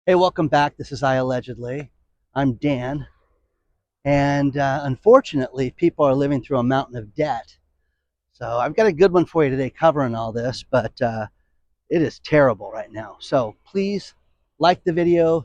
Hey, welcome back. This is iAllegedly. I'm Dan, and unfortunately, people are living through a mountain of debt. So I've got a good one for you today covering all this, but it is terrible right now. So please like the video,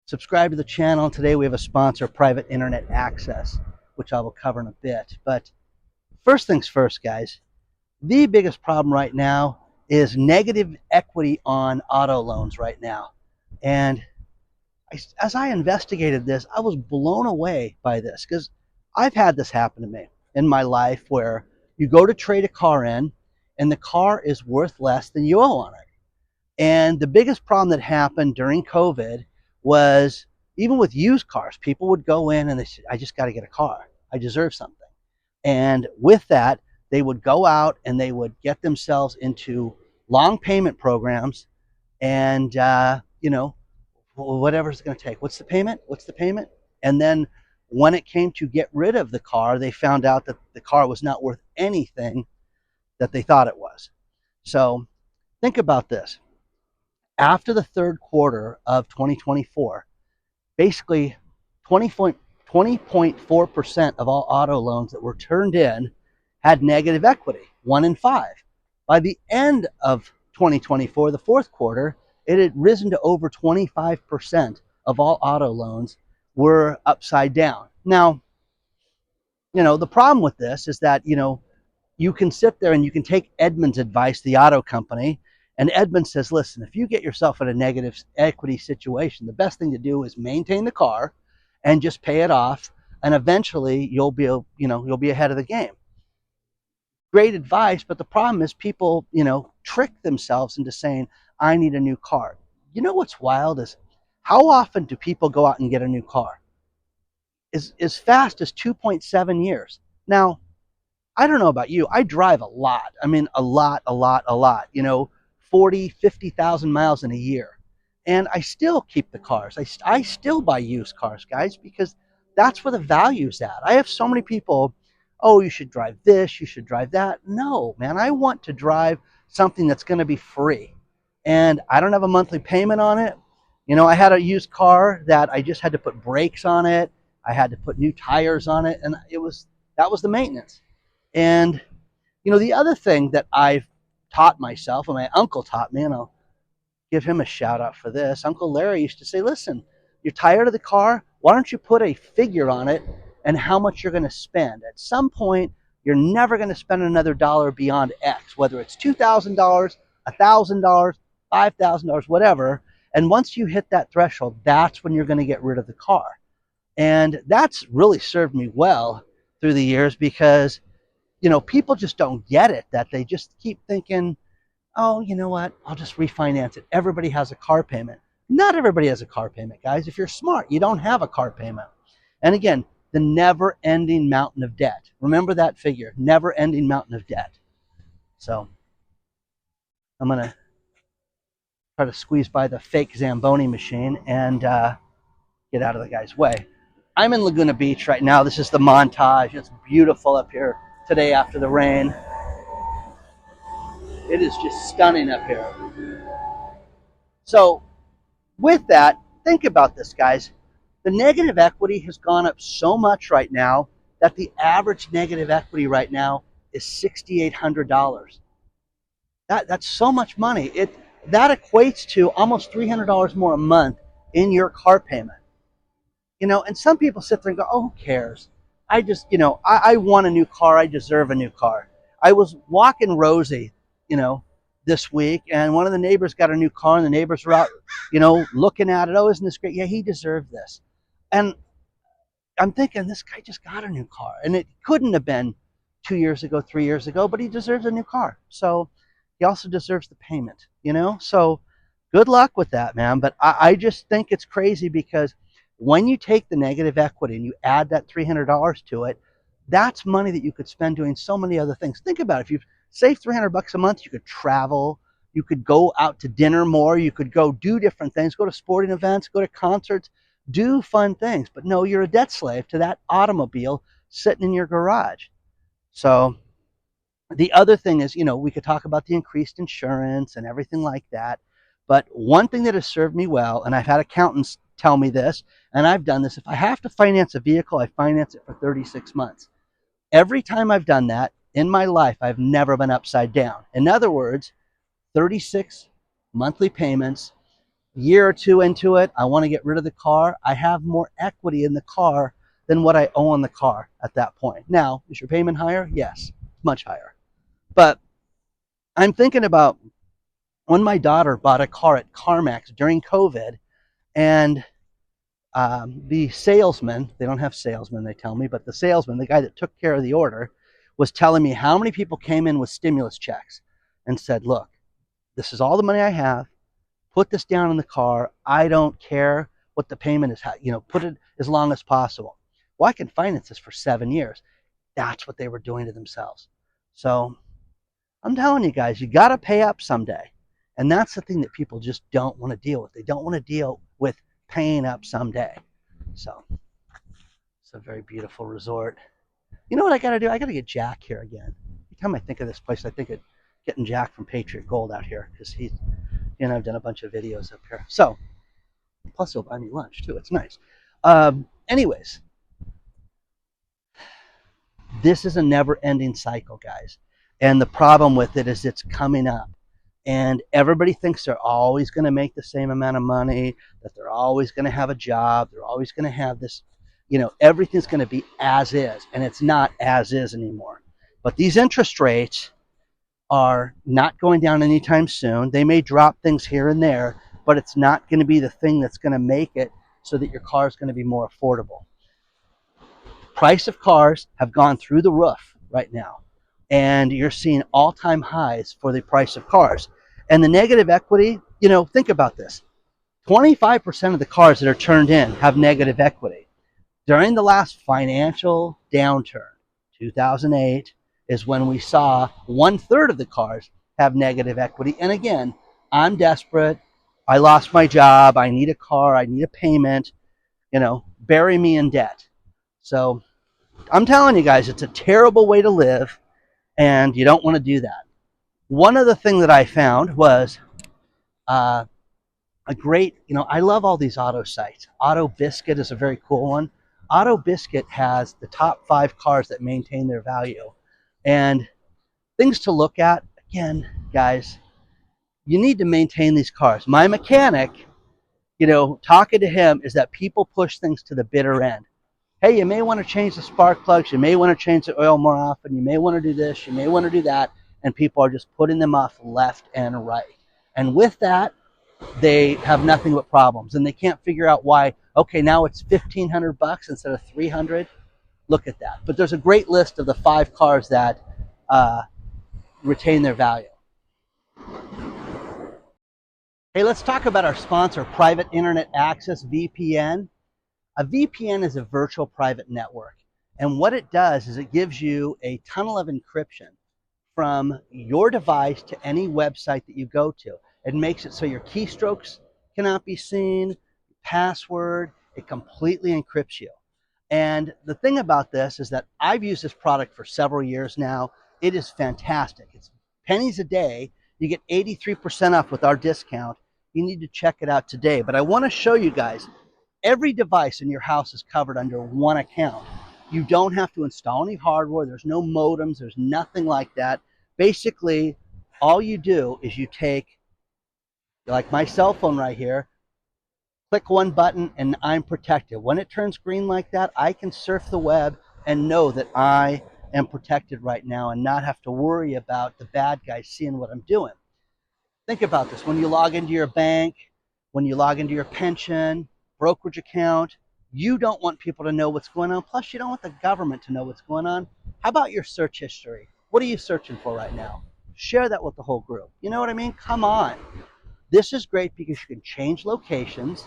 subscribe to the channel. Today we have a sponsor, Private Internet Access, which I will cover in a bit. But first things first, guys, the biggest problem right now is negative equity on auto loans right now. And as I investigated this, I was blown away by this because I've had this happen to me in my life where you go to trade a car in and the car is worth less than you owe on it. And the biggest problem that happened during COVID was even with used cars, people would go in and they said, I just got to get a car. I deserve something. And with that, they would go out and they would get themselves into long payment programs and, whatever it's going to take. What's the payment? What's the payment? And then when it came to get rid of the car, they found out that the car was not worth anything that they thought it was. So think about this. After the third quarter of 2024, basically 20.4% of all auto loans that were turned in had negative equity, 1 in 5. By the end of 2024, the fourth quarter, it had risen to over 25% of all auto loans were upside down. Now, the problem with this is that, you can sit there and you can take Edmunds' advice, the auto company, and Edmunds says, listen, if you get yourself in a negative equity situation, the best thing to do is maintain the car and just pay it off, and eventually you'll be ahead of the game. Great advice, but the problem is people, trick themselves into saying, I need a new car. You know what's wild is how often do people go out and get a new car? As fast as 2.7 years. Now, I don't know about you. I drive a lot. I mean, a lot, 40, 50,000 miles in a year. And I still keep the cars. I still buy used cars, guys, because that's where the value's at. I have so many people, oh, you should drive this, you should drive that. No, man, I want to drive something that's going to be free. And I don't have a monthly payment on it. I had a used car that I just had to put brakes on it. I had to put new tires on it, and that was the maintenance. And the other thing that I've taught myself, and my uncle taught me, and I'll give him a shout out for this. Uncle Larry used to say, listen, you're tired of the car? Why don't you put a figure on it and how much you're going to spend? At some point, you're never going to spend another dollar beyond X, whether it's $2,000, $1,000, $5,000, whatever. And once you hit that threshold, that's when you're going to get rid of the car. And that's really served me well through the years because, people just don't get it, that they just keep thinking, oh, you know what? I'll just refinance it. Everybody has a car payment. Not everybody has a car payment, guys. If you're smart, you don't have a car payment. And again, the never-ending mountain of debt. Remember that figure, never-ending mountain of debt. So I'm going to try to squeeze by the fake Zamboni machine and get out of the guy's way. I'm in Laguna Beach right now. This is the montage. It's beautiful up here today after the rain. It is just stunning up here. So with that, think about this, guys. The negative equity has gone up so much right now that the average negative equity right now is $6,800. That's so much money. That equates to almost $300 more a month in your car payment. And some people sit there and go, oh, who cares? I just, I want a new car. I deserve a new car. I was walking Rosie, this week, and one of the neighbors got a new car, and the neighbors were out, looking at it. Oh, isn't this great? Yeah, he deserved this. And I'm thinking, this guy just got a new car, and it couldn't have been 2 years ago, 3 years ago, but he deserves a new car. So he also deserves the payment, So good luck with that, man. But I just think it's crazy because when you take the negative equity and you add that $300 to it, that's money that you could spend doing so many other things. Think about it. If you save $300 a month, you could travel, you could go out to dinner more, you could go do different things, go to sporting events, go to concerts, do fun things. But no, you're a debt slave to that automobile sitting in your garage. So the other thing is, we could talk about the increased insurance and everything like that. But one thing that has served me well, and I've had accountants tell me this, and I've done this, if I have to finance a vehicle, I finance it for 36 months. Every time I've done that in my life, I've never been upside down. In other words, 36 monthly payments, a year or two into it, I want to get rid of the car. I have more equity in the car than what I owe on the car at that point. Now, is your payment higher? Yes, much higher. But I'm thinking about when my daughter bought a car at CarMax during COVID, and the salesman, they don't have salesmen, they tell me, but the salesman, the guy that took care of the order, was telling me how many people came in with stimulus checks and said, look, this is all the money I have. Put this down in the car. I don't care what the payment is, put it as long as possible. Well, I can finance this for 7 years. That's what they were doing to themselves. So I'm telling you guys, you got to pay up someday. And that's the thing that people just don't want to deal with. They don't want to deal with paying up someday. So it's a very beautiful resort. You know what I got to do? I got to get Jack here again. Every time I think of this place, I think of getting Jack from Patriot Gold out here because I've done a bunch of videos up here. So, plus he'll buy me lunch too. It's nice. Anyways, this is a never-ending cycle, guys. And the problem with it is it's coming up. And everybody thinks they're always going to make the same amount of money, that they're always going to have a job, they're always going to have this, everything's going to be as is. And it's not as is anymore. But these interest rates are not going down anytime soon. They may drop things here and there, but it's not going to be the thing that's going to make it so that your car is going to be more affordable. Price of cars have gone through the roof right now, and you're seeing all-time highs for the price of cars. And the negative equity, think about this. 25% of the cars that are turned in have negative equity. During the last financial downturn, 2008, is when we saw 1/3 of the cars have negative equity. And again, I'm desperate. I lost my job. I need a car. I need a payment. Bury me in debt. So I'm telling you guys, it's a terrible way to live, and you don't want to do that. One other thing that I found was a great, I love all these auto sites. Auto Biscuit is a very cool one. Auto Biscuit has the top 5 cars that maintain their value. And things to look at, again, guys, you need to maintain these cars. My mechanic, talking to him, is that people push things to the bitter end. Hey, you may want to change the spark plugs. You may want to change the oil more often. You may want to do this. You may want to do that. And people are just putting them off left and right. And with that, they have nothing but problems. And they can't figure out why, okay, now it's $1,500 instead of $300. Look at that. But there's a great list of the 5 cars that retain their value. Hey, let's talk about our sponsor, Private Internet Access, VPN. A VPN is a virtual private network. And what it does is it gives you a tunnel of encryption from your device to any website that you go to. It makes it so your keystrokes cannot be seen, password, it completely encrypts you. And the thing about this is that I've used this product for several years now. It is fantastic. It's pennies a day. You get 83% off with our discount. You need to check it out today. But I want to show you guys, every device in your house is covered under one account. You don't have to install any hardware. There's no modems. There's nothing like that. Basically, all you do is you take, like my cell phone right here, click one button and I'm protected. When it turns green like that, I can surf the web and know that I am protected right now and not have to worry about the bad guys seeing what I'm doing. Think about this. When you log into your bank, when you log into your pension, brokerage account, you don't want people to know what's going on. Plus, you don't want the government to know what's going on. How about your search history? What are you searching for right now? Share that with the whole group. You know what I mean? Come on. This is great because you can change locations.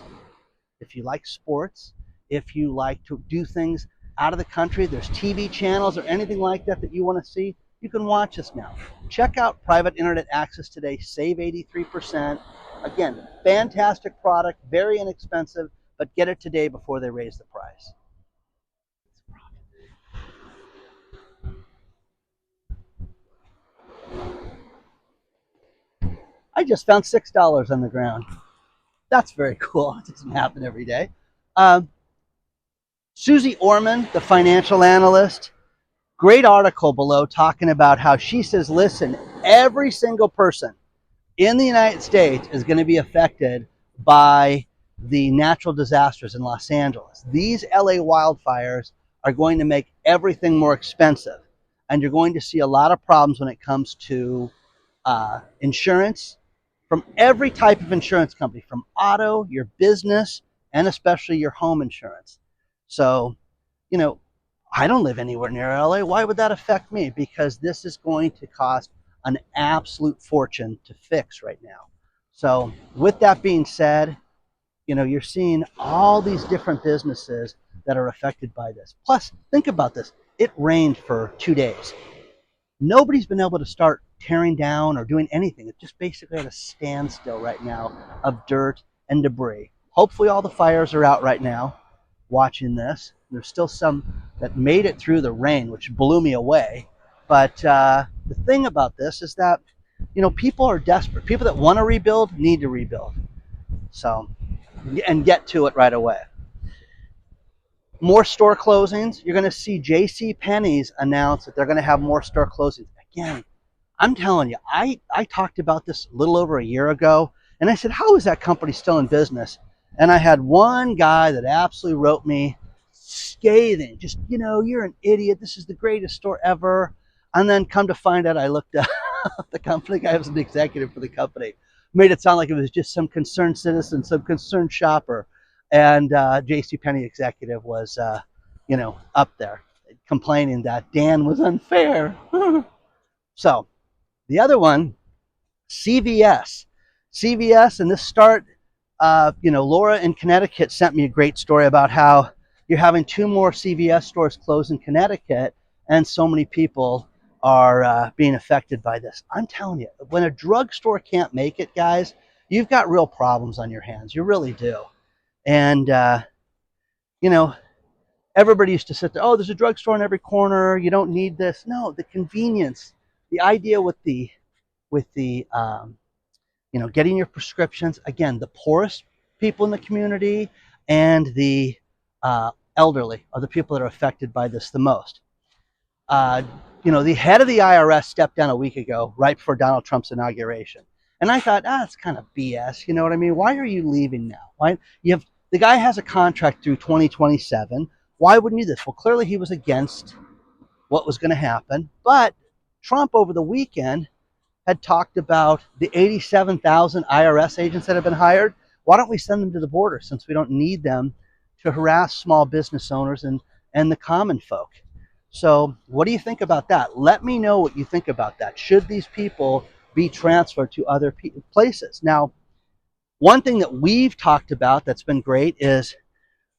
If you like sports, if you like to do things out of the country, there's TV channels or anything like that that you want to see, you can watch us now. Check out Private Internet Access today. Save 83%. Again, fantastic product, very inexpensive, but get it today before they raise the price. I just found $6 on the ground. That's very cool. It doesn't happen every day. Um, Susie Orman, the financial analyst, great article below talking about how she says, listen, every single person in the United States is going to be affected by the natural disasters in Los Angeles. These LA wildfires are going to make everything more expensive. And you're going to see a lot of problems when it comes to insurance from every type of insurance company, from auto, your business, and especially your home insurance. So, you know, I don't live anywhere near LA. Why would that affect me? Because this is going to cost an absolute fortune to fix right now. So with that being said, you're seeing all these different businesses that are affected by this. Plus, think about this. It rained for 2 days. Nobody's been able to start tearing down or doing anything. It's just basically at a standstill right now of dirt and debris. Hopefully all the fires are out right now watching this. There's still some that made it through the rain, which blew me away. But the thing about this is that, people are desperate. People that want to rebuild need to rebuild. So, and get to it right away. More store closings. You're going to see J.C. Penney's announce that they're going to have more store closings. Again, I'm telling you, I talked about this a little over a year ago, and I said, how is that company still in business? And I had one guy that absolutely wrote me scathing, just, you're an idiot. This is the greatest store ever. And then come to find out, I looked up the company. I was an executive for the company. Made it sound like it was just some concerned citizen, some concerned shopper. And JCPenney executive was, up there complaining that Dan was unfair. So the other one, CVS. CVS, and this start, Laura in Connecticut sent me a great story about how you're having 2 more CVS stores close in Connecticut, and so many people are being affected by this. I'm telling you, when a drugstore can't make it, guys, you've got real problems on your hands. You really do. And, everybody used to sit there, oh, there's a drugstore in every corner. You don't need this. No, the convenience, the idea with the getting your prescriptions. Again, the poorest people in the community and the elderly are the people that are affected by this the most. The head of the IRS stepped down a week ago, right before Donald Trump's inauguration. And I thought, it's kind of BS. You know what I mean? Why are you leaving now? Why the guy has a contract through 2027. Why wouldn't you do this? Well, clearly he was against what was going to happen. But Trump over the weekend had talked about the 87,000 IRS agents that have been hired. Why don't we send them to the border, since we don't need them to harass small business owners and the common folk? So what do you think about that? Let me know what you think about that. Should these people be transferred to other places? Now, one thing that we've talked about that's been great is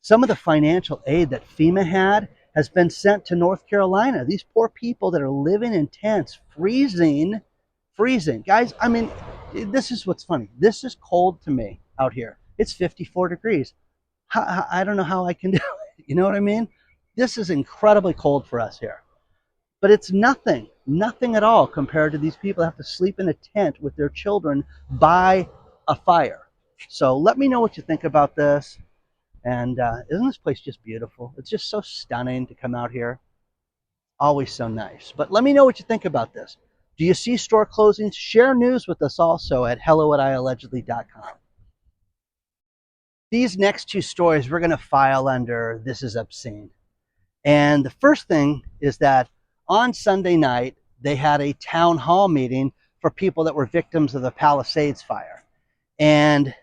some of the financial aid that FEMA had has been sent to North Carolina. These poor people that are living in tents, freezing. Guys, I mean, this is what's funny. This is cold to me out here. It's 54 degrees. I don't know how I can do it. You know what I mean? This is incredibly cold for us here. But it's nothing at all compared to these people that have to sleep in a tent with their children by a fire. So let me know what you think about this. And isn't this place just beautiful? It's just so stunning to come out here. Always so nice. But let me know what you think about this. Do you see store closings? Share news with us also at hello@iallegedly.com. These next 2 stories we're going to file under This is Obscene. And the first thing is that on Sunday night, they had a town hall meeting for people that were victims of the Palisades fire. And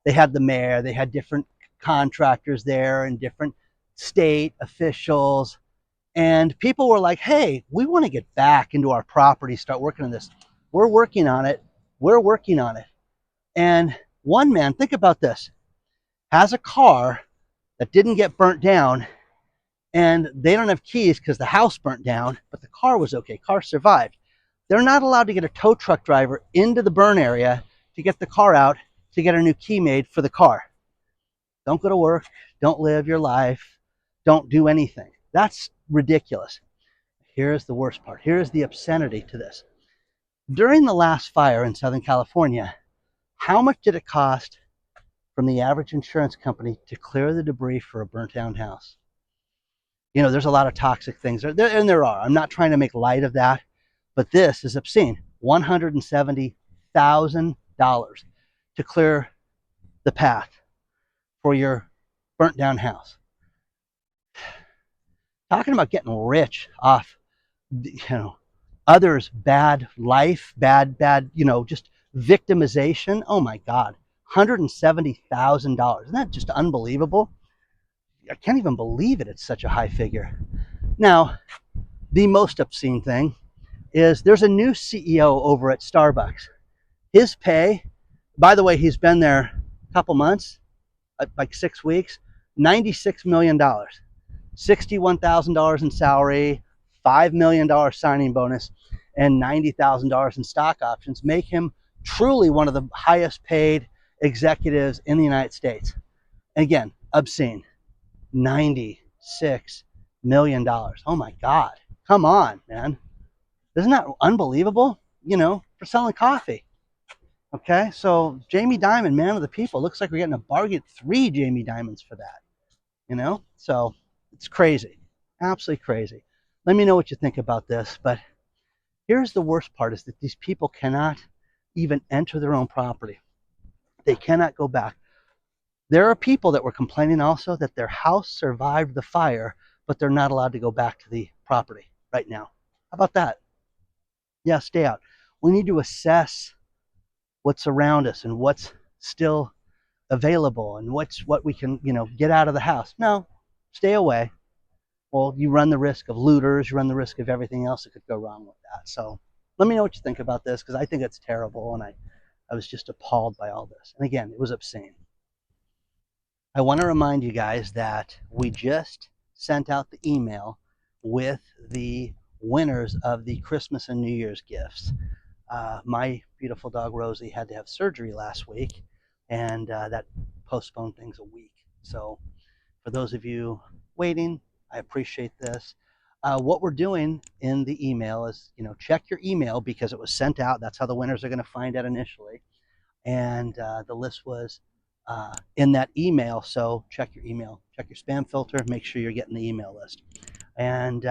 they had the mayor, they had different contractors there and different state officials. And people were like, hey, we want to get back into our property, start working on this. We're working on it. And one man, think about this, has a car that didn't get burnt down, and they don't have keys because the house burnt down, but the car was okay. Car survived. They're not allowed to get a tow truck driver into the burn area to get the car out to get a new key made for the car. Don't go to work. Don't live your life. Don't do anything. That's ridiculous. Here's the worst part. Here's the obscenity to this. During the last fire in Southern California, how much did it cost from the average insurance company to clear the debris for a burnt down house? You know, there's a lot of toxic things, and there are. I'm not trying to make light of that, but this is obscene. $170,000 to clear the path for your burnt down house. Talking about getting rich off, others' bad life, bad, just victimization. Oh my God, $170,000. Isn't that just unbelievable? I can't even believe it. It's such a high figure. Now, the most obscene thing is there's a new CEO over at Starbucks. His pay, by the way, he's been there a couple months, like 6 weeks, $96 million, $61,000 in salary, $5 million signing bonus, and $90,000 in stock options make him truly one of the highest paid executives in the United States. And again, obscene. $96 million. Oh my God. Come on, man. Isn't that unbelievable? For selling coffee. Okay, so Jamie Dimon, man of the people. Looks like we're getting a bargain, 3 Jamie Dimons for that. So it's crazy. Absolutely crazy. Let me know what you think about this. But here's the worst part is that these people cannot even enter their own property. They cannot go back. There are people that were complaining also that their house survived the fire, but they're not allowed to go back to the property right now. How about that? Yeah, stay out. We need to assess what's around us and what's still available and what we can, get out of the house. No, stay away. Well, you run the risk of looters, you run the risk of everything else that could go wrong with that. So let me know what you think about this, because I think it's terrible, and I was just appalled by all this. And again, it was obscene. I want to remind you guys that we just sent out the email with the winners of the Christmas and New Year's gifts. My beautiful dog Rosie had to have surgery last week, and that postponed things a week. So for those of you waiting, I appreciate this. What we're doing in the email is, check your email because it was sent out. That's how the winners are going to find out initially. And the list was in that email. So check your email, check your spam filter, make sure you're getting the email list. And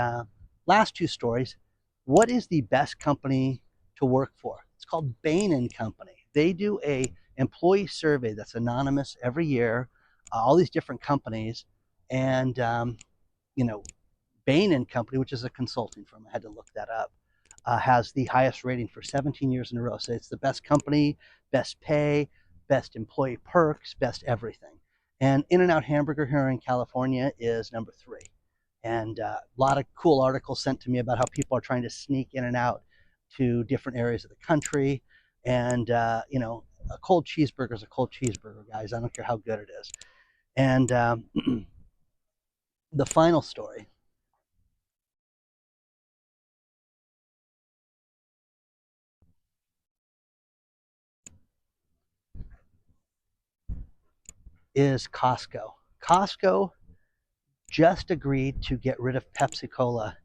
last 2 stories. What is the best company to work for? It's called Bain and Company. They do a employee survey that's anonymous every year, all these different companies. And, Bain and Company, which is a consulting firm, I had to look that up, has the highest rating for 17 years in a row. So it's the best company, best pay, best employee perks, best everything. And In-N-Out Hamburger here in California is number 3. And a lot of cool articles sent to me about how people are trying to sneak in and out to different areas of the country. And, a cold cheeseburger is a cold cheeseburger, guys. I don't care how good it is. And the final story is Costco. Costco just agreed to get rid of Pepsi Cola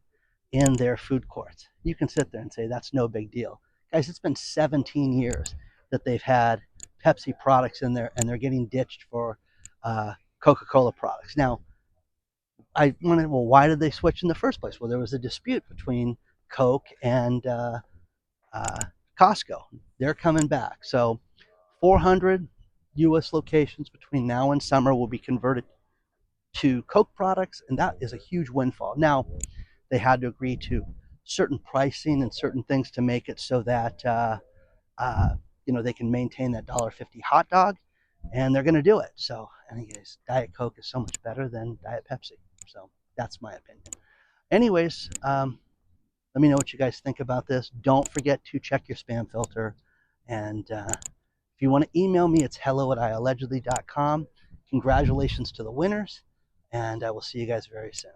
in their food courts. You can sit there and say that's no big deal. Guys, it's been 17 years that they've had Pepsi products in there, and they're getting ditched for Coca-Cola products. Now, I wanted, well, why did they switch in the first place? Well, there was a dispute between Coke and Costco. They're coming back. So 400 U.S. locations between now and summer will be converted to Coke products, and that is a huge windfall. Now, they had to agree to certain pricing and certain things to make it so that they can maintain that $1.50 hot dog, and they're going to do it. So, anyways, Diet Coke is so much better than Diet Pepsi. So that's my opinion. Anyways, let me know what you guys think about this. Don't forget to check your spam filter, and if you want to email me, it's hello@iallegedly.com. Congratulations to the winners, and I will see you guys very soon.